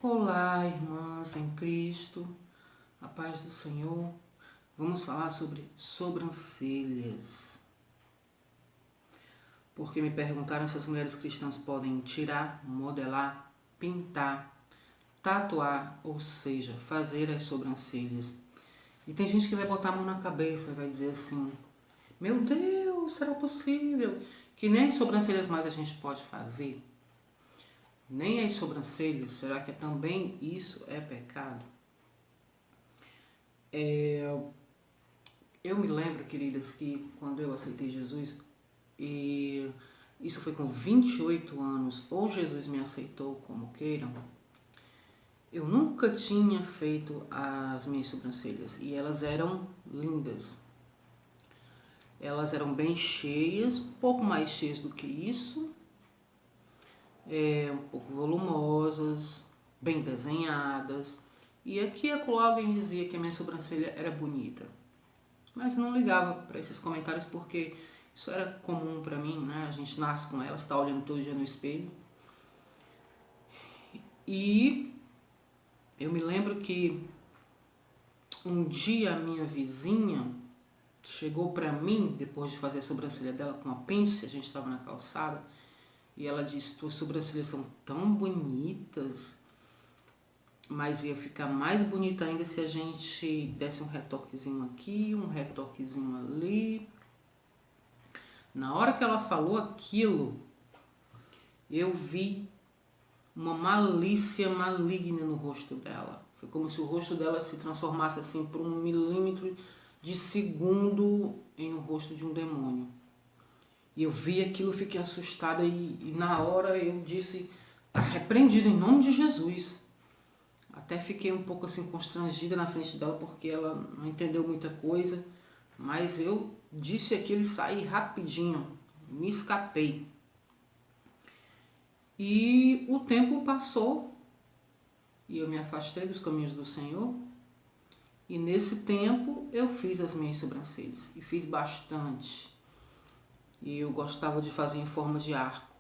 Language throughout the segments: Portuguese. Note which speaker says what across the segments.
Speaker 1: Olá, irmãs em Cristo, a paz do Senhor. Vamos falar sobre sobrancelhas. Porque me perguntaram se as mulheres cristãs podem tirar, modelar, pintar, tatuar, ou seja, fazer as sobrancelhas. E tem gente que vai botar a mão na cabeça e vai dizer assim: meu Deus, será possível? Que nem as sobrancelhas mais a gente pode fazer? Nem as sobrancelhas, será que também isso é pecado? Eu me lembro, queridas, que quando eu aceitei Jesus, e isso foi com 28 anos, ou Jesus me aceitou, como queiram, eu nunca tinha feito as minhas sobrancelhas e elas eram lindas. Elas eram bem cheias, um pouco mais cheias do que isso, um pouco volumosas, bem desenhadas. E aqui e acolá alguém dizia que a minha sobrancelha era bonita. Mas eu não ligava para esses comentários porque isso era comum para mim, né? A gente nasce com elas, está olhando todo dia no espelho. E eu me lembro que um dia a minha vizinha chegou para mim, depois de fazer a sobrancelha dela com uma pence, a gente estava na calçada, e ela disse: tuas sobrancelhas são tão bonitas, mas ia ficar mais bonita ainda se a gente desse um retoquezinho aqui, um retoquezinho ali. Na hora que ela falou aquilo, eu vi uma malícia maligna no rosto dela. Foi como se o rosto dela se transformasse assim por 1 milímetro de segundo em um rosto de um demônio. E eu vi aquilo, fiquei assustada e na hora eu disse: tá repreendido em nome de Jesus. Até fiquei um pouco assim constrangida na frente dela porque ela não entendeu muita coisa, mas eu disse aquilo e saí rapidinho, me escapei. E o tempo passou e eu me afastei dos caminhos do Senhor. E nesse tempo eu fiz as minhas sobrancelhas e fiz bastante. E eu gostava de fazer em forma de arco.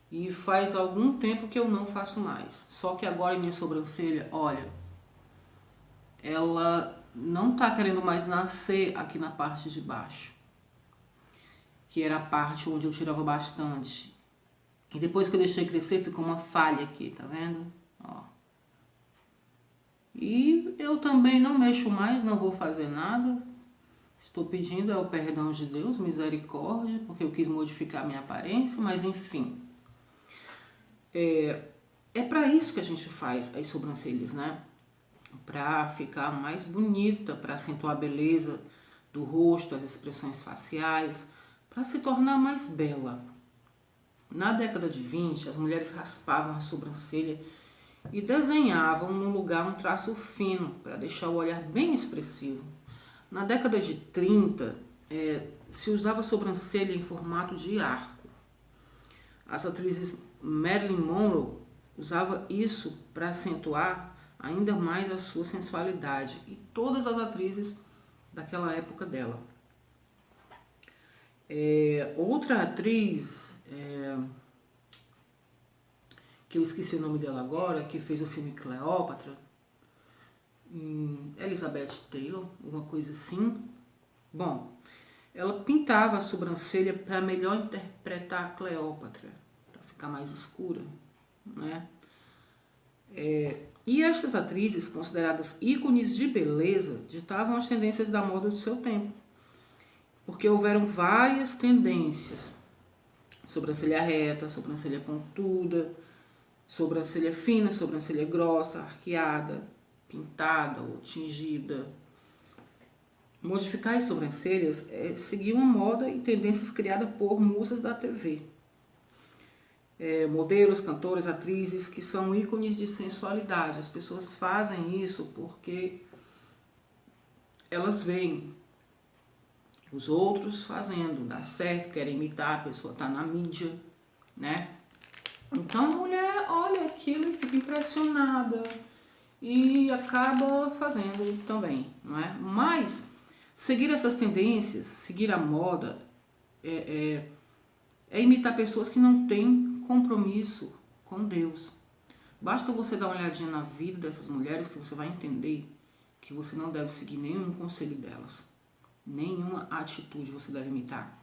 Speaker 1: E faz algum tempo que eu não faço mais. Só que agora minha sobrancelha, olha, ela não tá querendo mais nascer aqui na parte de baixo, que era a parte onde eu tirava bastante. E depois que eu deixei crescer, ficou uma falha aqui, tá vendo? Ó. E eu também não mexo mais, não vou fazer nada. Estou pedindo o perdão de Deus, misericórdia, porque eu quis modificar a minha aparência, mas enfim. É para isso que a gente faz as sobrancelhas, né? Para ficar mais bonita, para acentuar a beleza do rosto, as expressões faciais, para se tornar mais bela. Na década de 20, as mulheres raspavam a sobrancelha e desenhavam no lugar um traço fino para deixar o olhar bem expressivo. Na década de 30, se usava sobrancelha em formato de arco. As atrizes Marilyn Monroe usava isso para acentuar ainda mais a sua sensualidade, e todas as atrizes daquela época dela. Outra atriz, que eu esqueci o nome dela agora, que fez o filme Cleópatra, Elizabeth Taylor, uma coisa assim. Bom, ela pintava a sobrancelha para melhor interpretar a Cleópatra, para ficar mais escura, né? E estas atrizes, consideradas ícones de beleza, ditavam as tendências da moda do seu tempo, porque houveram várias tendências: sobrancelha reta, sobrancelha pontuda, sobrancelha fina, sobrancelha grossa, arqueada, pintada ou tingida. Modificar as sobrancelhas seguir uma moda e tendências criadas por musas da TV. Modelos, cantores, atrizes que são ícones de sensualidade. As pessoas fazem isso porque elas veem os outros fazendo, dá certo, querem imitar, a pessoa está na mídia, né? Então a mulher olha aquilo e fica impressionada e acaba fazendo também, não é? Mas seguir essas tendências, seguir a moda, é imitar pessoas que não têm compromisso com Deus. Basta você dar uma olhadinha na vida dessas mulheres que você vai entender que você não deve seguir nenhum conselho delas. Nenhuma atitude você deve imitar.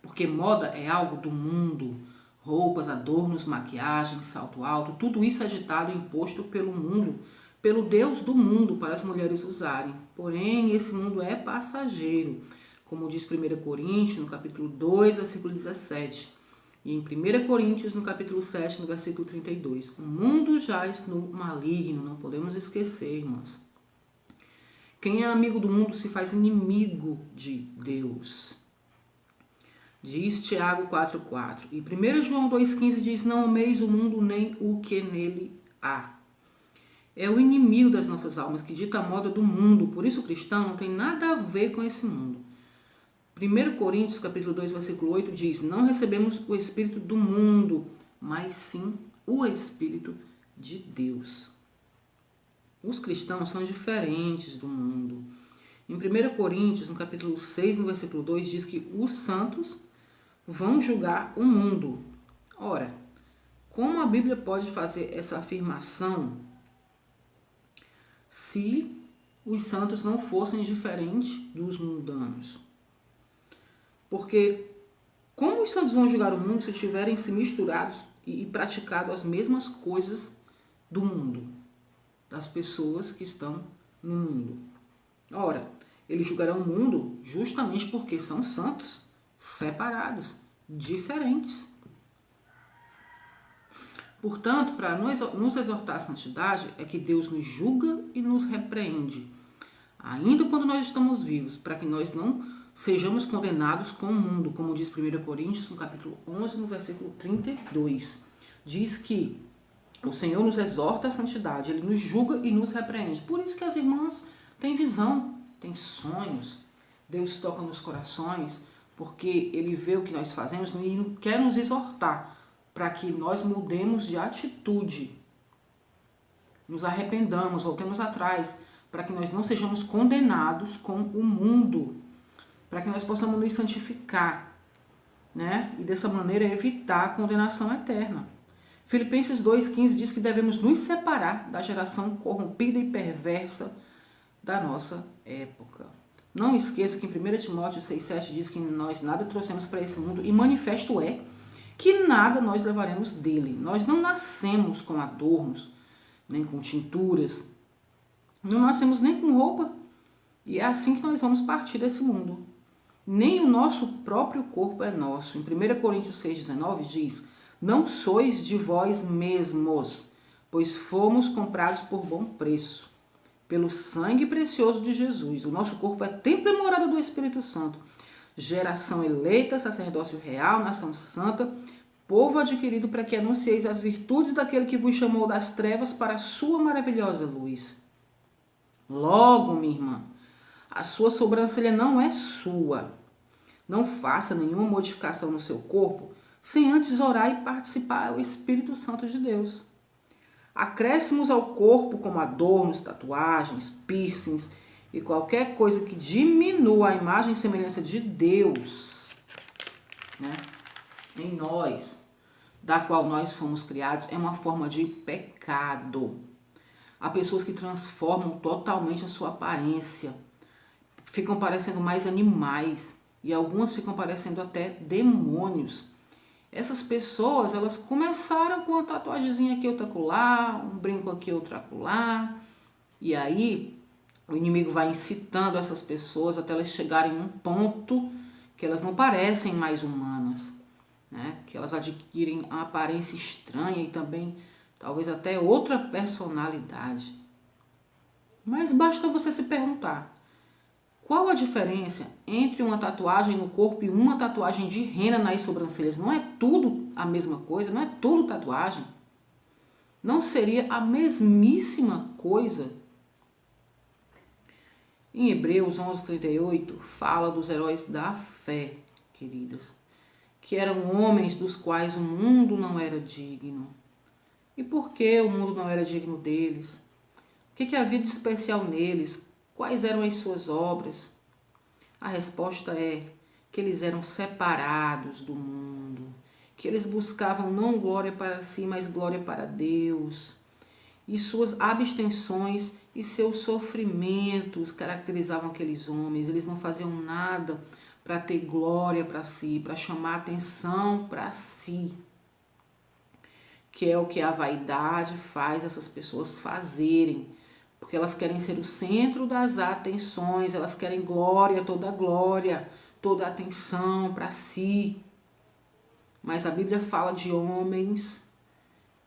Speaker 1: Porque moda é algo do mundo. Roupas, adornos, maquiagem, salto alto, tudo isso é ditado e imposto pelo mundo, pelo Deus do mundo para as mulheres usarem. Porém, esse mundo é passageiro, como diz 1 Coríntios, no capítulo 2, versículo 17. E em 1 Coríntios, no capítulo 7, no versículo 32. O mundo jaz no maligno, não podemos esquecer, irmãs. Quem é amigo do mundo se faz inimigo de Deus. Diz Tiago 4,4. E 1 João 2,15 diz, não ameis o mundo nem o que nele há. É o inimigo das nossas almas que dita a moda do mundo. Por isso o cristão não tem nada a ver com esse mundo. 1 Coríntios capítulo 2, versículo 8 diz, não recebemos o espírito do mundo, mas sim o espírito de Deus. Os cristãos são diferentes do mundo. Em 1 Coríntios, no capítulo 6, no versículo 2, diz que os santos vão julgar o mundo. Ora, como a Bíblia pode fazer essa afirmação se os santos não fossem diferentes dos mundanos? Porque como os santos vão julgar o mundo se tiverem se misturados e praticado as mesmas coisas do mundo, das pessoas que estão no mundo? Ora, eles julgarão o mundo justamente porque são santos, separados, diferentes. Portanto, para nos exortar à santidade, é que Deus nos julga e nos repreende, ainda quando nós estamos vivos, para que nós não sejamos condenados com o mundo, como diz 1 Coríntios, no capítulo 11, no versículo 32. Diz que o Senhor nos exorta à santidade, Ele nos julga e nos repreende. Por isso que as irmãs têm visão, têm sonhos, Deus toca nos corações, porque Ele vê o que nós fazemos e quer nos exortar para que nós mudemos de atitude, nos arrependamos, voltemos atrás, para que nós não sejamos condenados com o mundo, para que nós possamos nos santificar, né? E dessa maneira evitar a condenação eterna. Filipenses 2,15 diz que devemos nos separar da geração corrompida e perversa da nossa época. Não esqueça que em 1 Timóteo 6,7 diz que nós nada trouxemos para esse mundo e manifesto é que nada nós levaremos dele. Nós não nascemos com adornos, nem com tinturas, não nascemos nem com roupa, e é assim que nós vamos partir desse mundo. Nem o nosso próprio corpo é nosso. Em 1 Coríntios 6,19 diz, não sois de vós mesmos, pois fomos comprados por bom preço, pelo sangue precioso de Jesus. O nosso corpo é templo e morada do Espírito Santo, geração eleita, sacerdócio real, nação santa, povo adquirido para que anuncieis as virtudes daquele que vos chamou das trevas para a sua maravilhosa luz. Logo, minha irmã, a sua sobrancelha não é sua. Não faça nenhuma modificação no seu corpo sem antes orar e participar ao Espírito Santo de Deus. Acréscimos ao corpo como adornos, tatuagens, piercings e qualquer coisa que diminua a imagem e semelhança de Deus, né, em nós, da qual nós fomos criados, é uma forma de pecado. Há pessoas que transformam totalmente a sua aparência, ficam parecendo mais animais e algumas ficam parecendo até demônios. Essas pessoas, elas começaram com uma tatuagemzinha aqui, outra acolá, um brinco aqui, outro acolá, e aí o inimigo vai incitando essas pessoas até elas chegarem a um ponto que elas não parecem mais humanas, né? Que elas adquirem uma aparência estranha e também talvez até outra personalidade. Mas basta você se perguntar, qual a diferença entre uma tatuagem no corpo e uma tatuagem de rena nas sobrancelhas? Não é tudo a mesma coisa? Não é tudo tatuagem? Não seria a mesmíssima coisa? Em Hebreus 11:38 fala dos heróis da fé, queridas, que eram homens dos quais o mundo não era digno. E por que o mundo não era digno deles? O que havia de especial neles? Quais eram as suas obras? A resposta é que eles eram separados do mundo. que eles buscavam não glória para si, mas glória para Deus. E suas abstenções e seus sofrimentos caracterizavam aqueles homens. Eles não faziam nada para ter glória para si, para chamar atenção para si, que é o que a vaidade faz essas pessoas fazerem, porque elas querem ser o centro das atenções, elas querem glória, toda atenção para si. Mas a Bíblia fala de homens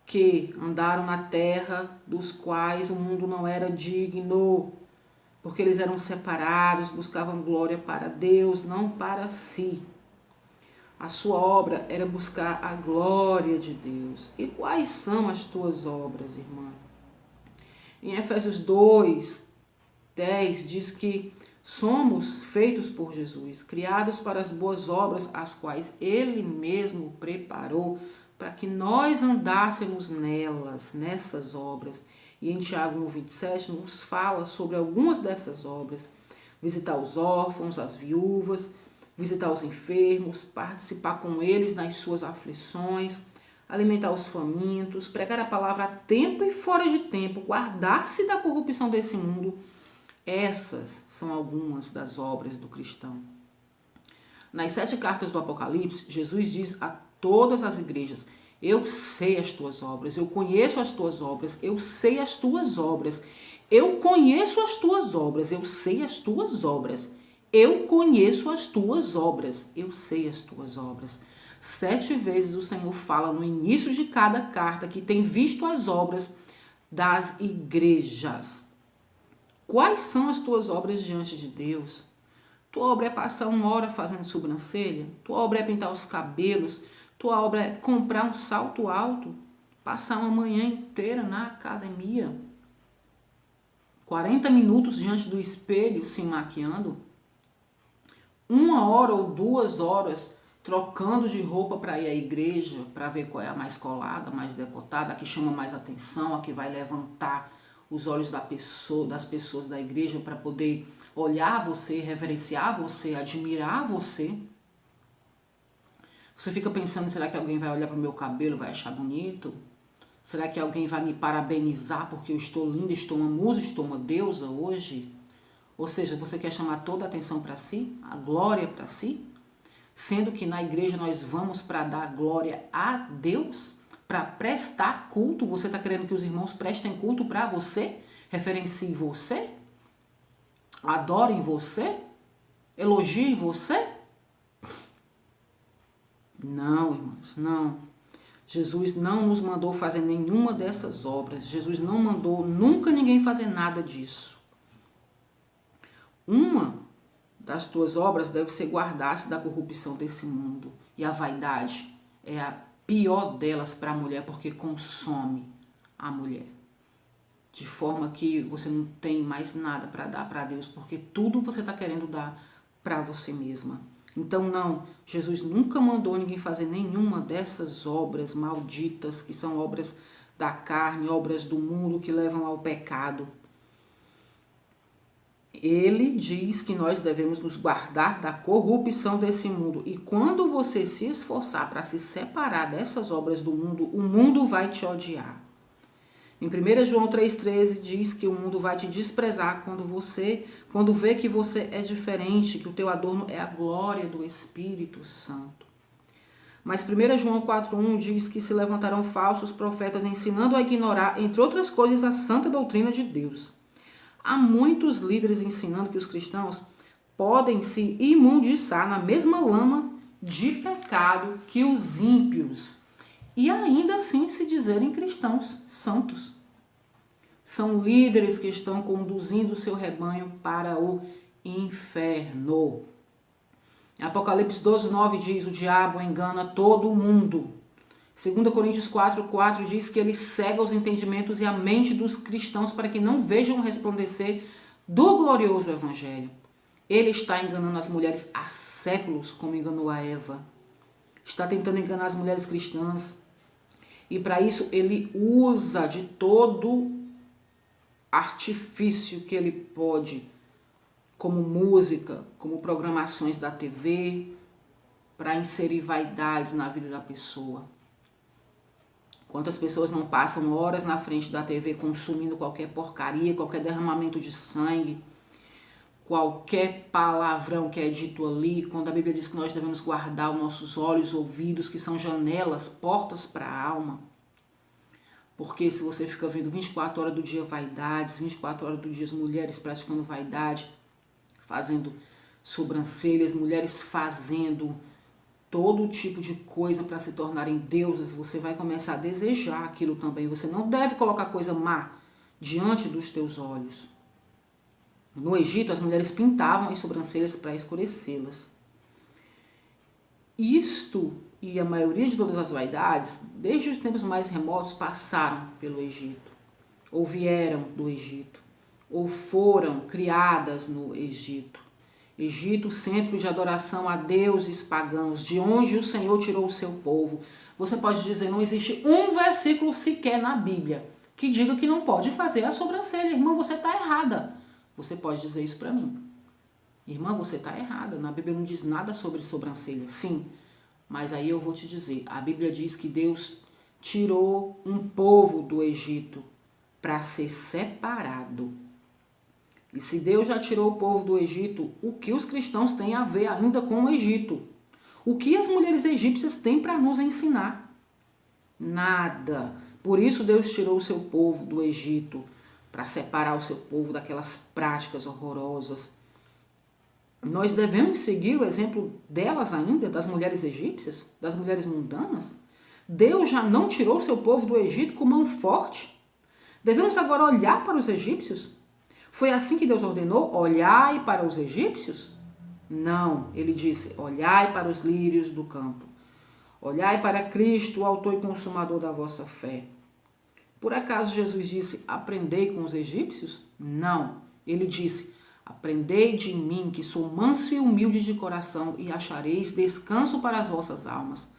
Speaker 1: que andaram na terra, dos quais o mundo não era digno, porque eles eram separados, buscavam glória para Deus, não para si. A sua obra era buscar a glória de Deus. E quais são as tuas obras, irmã? Em Efésios 2, 10 diz que somos feitos por Jesus, criados para as boas obras, as quais Ele mesmo preparou para que nós andássemos nelas, nessas obras. E em Tiago 1,27 nos fala sobre algumas dessas obras: visitar os órfãos, as viúvas, visitar os enfermos, participar com eles nas suas aflições, alimentar os famintos, pregar a palavra a tempo e fora de tempo, guardar-se da corrupção desse mundo. Essas são algumas das obras do cristão. Nas 7 cartas do Apocalipse, Jesus diz a todas as igrejas: eu sei as tuas obras, eu conheço as tuas obras, eu sei as tuas obras, eu conheço as tuas obras, eu sei as tuas obras, eu conheço as tuas obras, eu sei as tuas obras. 7 vezes o Senhor fala no início de cada carta que tem visto as obras das igrejas. Quais são as tuas obras diante de Deus? Tua obra é passar 1 hora fazendo sobrancelha? Tua obra é pintar os cabelos? Tua obra é comprar um salto alto? Passar uma manhã inteira na academia? 40 minutos diante do espelho se maquiando? 1 hora ou 2 horas trocando de roupa para ir à igreja, para ver qual é a mais colada, mais decotada, a que chama mais atenção, a que vai levantar os olhos das pessoas da igreja para poder olhar você, reverenciar você, admirar você. Você fica pensando, será que alguém vai olhar para o meu cabelo e vai achar bonito? Será que alguém vai me parabenizar porque eu estou linda, estou uma musa, estou uma deusa hoje? Ou seja, você quer chamar toda a atenção para si, a glória para si? Sendo que na igreja nós vamos para dar glória a Deus, para prestar culto. Você está querendo que os irmãos prestem culto para você? Referenciem você? Adorem você? Elogiem você? Não, irmãos, não. Jesus não nos mandou fazer nenhuma dessas obras. Jesus não mandou nunca ninguém fazer nada disso. Uma das tuas obras deve ser guardar-se da corrupção desse mundo. E a vaidade é a pior delas para a mulher, porque consome a mulher. De forma que você não tem mais nada para dar para Deus, porque tudo você está querendo dar para você mesma. Então não, Jesus nunca mandou ninguém fazer nenhuma dessas obras malditas, que são obras da carne, obras do mundo que levam ao pecado. Ele diz que nós devemos nos guardar da corrupção desse mundo. E quando você se esforçar para se separar dessas obras do mundo, o mundo vai te odiar. Em 1 João 3,13 diz que o mundo vai te desprezar quando vê que você é diferente, que o teu adorno é a glória do Espírito Santo. Mas 1 João 4,1 diz que se levantarão falsos profetas ensinando a ignorar, entre outras coisas, a santa doutrina de Deus. Há muitos líderes ensinando que os cristãos podem se imundiçar na mesma lama de pecado que os ímpios e ainda assim se dizerem cristãos santos. São líderes que estão conduzindo o seu rebanho para o inferno. Apocalipse 12:9 diz: o diabo engana todo mundo. 2 Coríntios 4:4 diz que ele cega os entendimentos e a mente dos cristãos para que não vejam o resplandecer do glorioso evangelho. Ele está enganando as mulheres há séculos, como enganou a Eva. Está tentando enganar as mulheres cristãs. E para isso ele usa de todo artifício que ele pode, como música, como programações da TV, para inserir vaidades na vida da pessoa. Quantas pessoas não passam horas na frente da TV consumindo qualquer porcaria, qualquer derramamento de sangue, qualquer palavrão que é dito ali, quando a Bíblia diz que nós devemos guardar os nossos olhos, ouvidos, que são janelas, portas para a alma. Porque se você fica vendo 24 horas do dia vaidades, 24 horas do dia as mulheres praticando vaidade, fazendo sobrancelhas, mulheres fazendo todo tipo de coisa para se tornarem deusas, você vai começar a desejar aquilo também. Você não deve colocar coisa má diante dos teus olhos. No Egito, as mulheres pintavam as sobrancelhas para escurecê-las. Isto e a maioria de todas as vaidades, desde os tempos mais remotos, passaram pelo Egito, ou vieram do Egito, ou foram criadas no Egito. Egito, centro de adoração a deuses pagãos, de onde o Senhor tirou o seu povo. Você pode dizer, não existe um versículo sequer na Bíblia que diga que não pode fazer a sobrancelha. Irmã, você está errada. Você pode dizer isso para mim. Irmã, você está errada. Na Bíblia não diz nada sobre sobrancelha. Sim, mas aí eu vou te dizer. A Bíblia diz que Deus tirou um povo do Egito para ser separado. E se Deus já tirou o povo do Egito, o que os cristãos têm a ver ainda com o Egito? O que as mulheres egípcias têm para nos ensinar? Nada. Por isso Deus tirou o seu povo do Egito, para separar o seu povo daquelas práticas horrorosas. Nós devemos seguir o exemplo delas ainda, das mulheres egípcias, das mulheres mundanas? Deus já não tirou o seu povo do Egito com mão forte? Devemos agora olhar para os egípcios? Foi assim que Deus ordenou? Olhai para os egípcios? Não, ele disse, olhai para os lírios do campo. Olhai para Cristo, o autor e consumador da vossa fé. Por acaso Jesus disse, aprendei com os egípcios? Não, ele disse, aprendei de mim, que sou manso e humilde de coração, e achareis descanso para as vossas almas.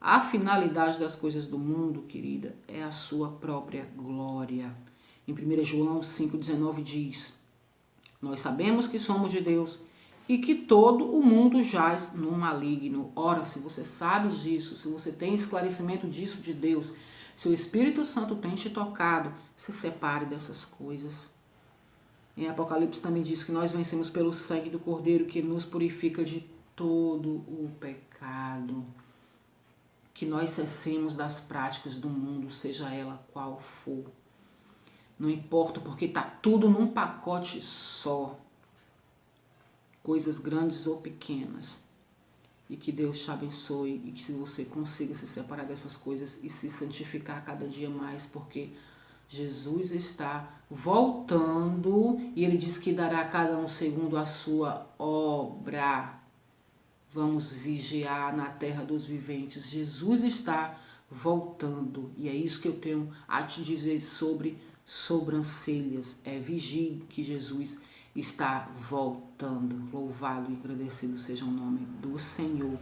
Speaker 1: A finalidade das coisas do mundo, querida, é a sua própria glória. Em 1 João 5,19 diz, nós sabemos que somos de Deus e que todo o mundo jaz no maligno. Ora, se você sabe disso, se você tem esclarecimento disso de Deus, se o Espírito Santo tem te tocado, se separe dessas coisas. Em Apocalipse também diz que nós vencemos pelo sangue do Cordeiro que nos purifica de todo o pecado. Que nós cessemos das práticas do mundo, seja ela qual for. Não importa, porque está tudo num pacote só. Coisas grandes ou pequenas. E que Deus te abençoe e que você consiga se separar dessas coisas e se santificar cada dia mais, porque Jesus está voltando e Ele diz que dará a cada um segundo a sua obra. Vamos vigiar na terra dos viventes. Jesus está voltando e é isso que eu tenho a te dizer sobre sobrancelhas. Vigie que Jesus está voltando. Louvado e agradecido seja o nome do Senhor.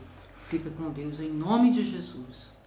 Speaker 1: Fica com Deus em nome de Jesus.